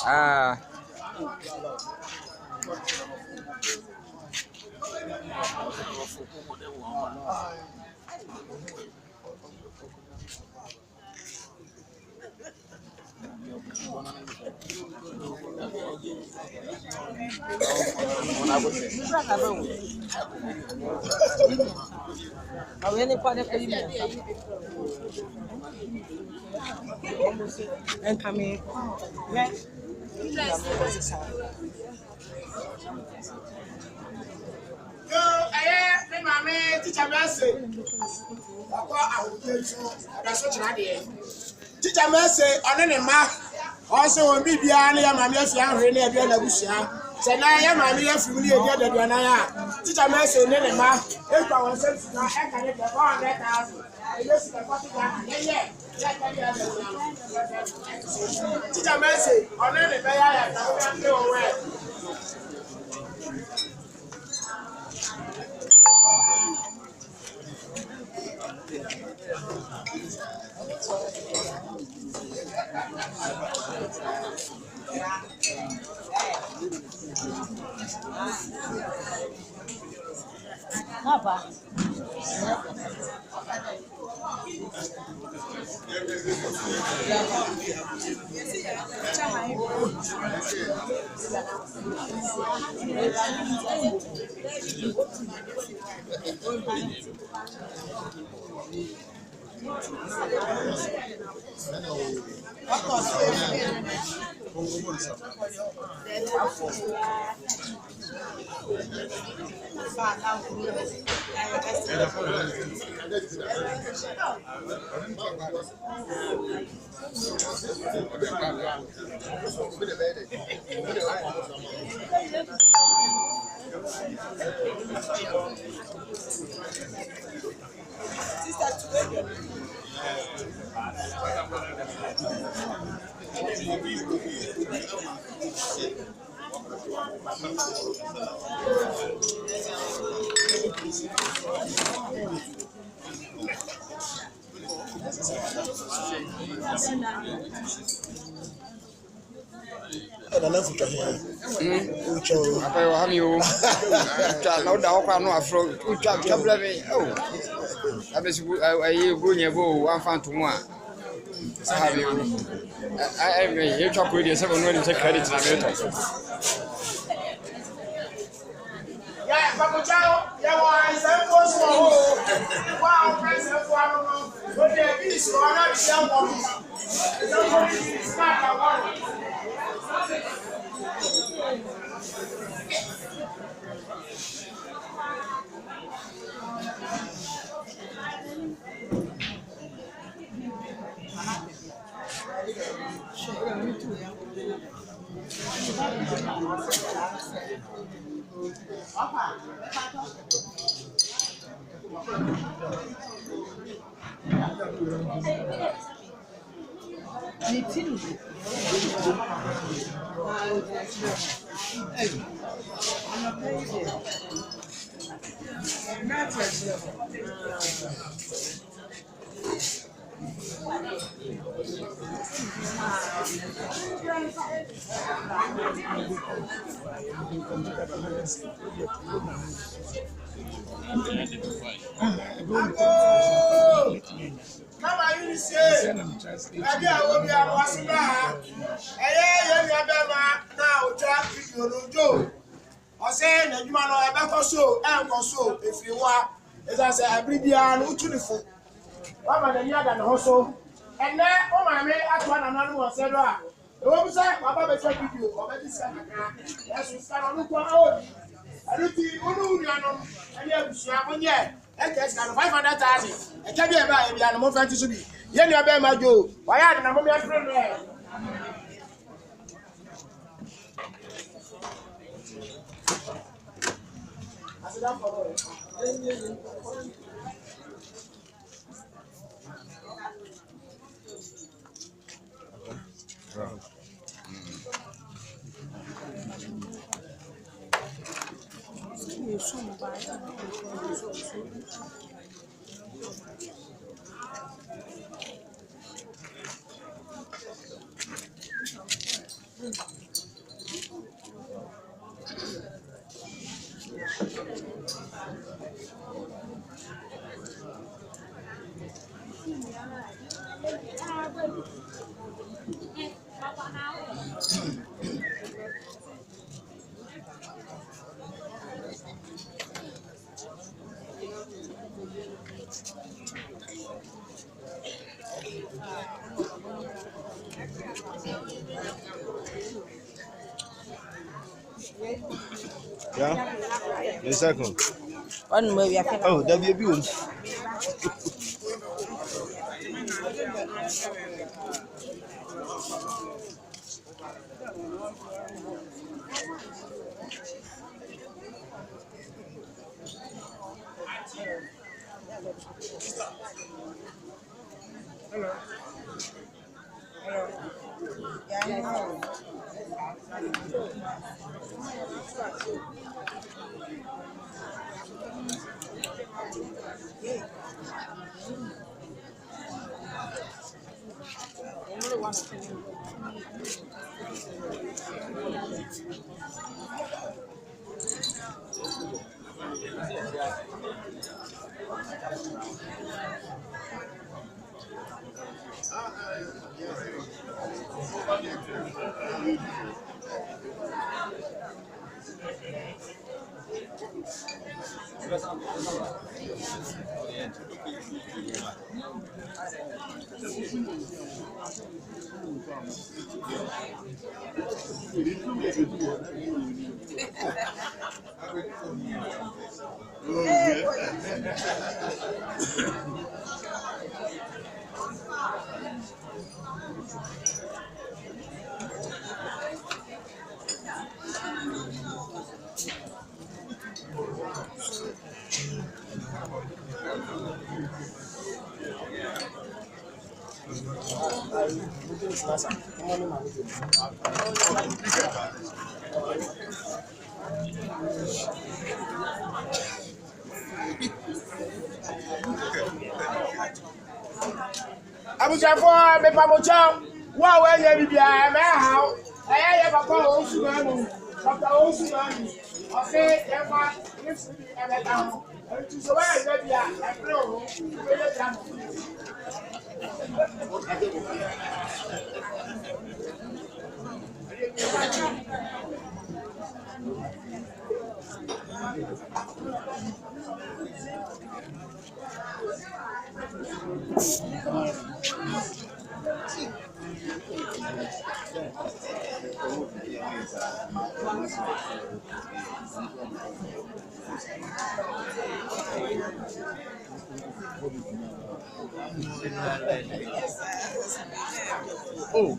Ah. And coming, yes. Me mama teacher Mercy. Teacher Mercy, on any mark. Also, on BBA, and mammy, if you are really a good Abusia. Say, I am mammy, if you really a good Anaya. Teacher Mercy, any mark. If I was sent to my head, I get 400,000. I just the 40,000. Yeah. Teacher Mercy, on any bay, I can't go away. Papa. Yeah, Papa Chow, yeah, why is that was for wow, President Fuano, but there is one of the young ones. Somebody is not a one. Come on, you say, maybe I will be a washer. Hey, you have now, Jack, you know, I say, you man, I back so, and so, if you are, as I say, I bring you an beautiful. One man, the other, and also, and then, oh, my man, at one another was said, oh, say, my Baba check you, or maybe say, yes, we stand on look one. I don't think you know, and you have 500,000. I can't be about it, and more fancy to be. Yen your bear, my Joe. Why are the number of friend there? I said, I'm for Yeah, the second. One more, we are coming. Oh, there'll be a view. Hello. Hello. Abushafo me pamocha wa we nya bibia me hawo ye papa o sumanu papa o sumanu o se e fa if e be down to so wa nya bia e pre o we le jam Oh.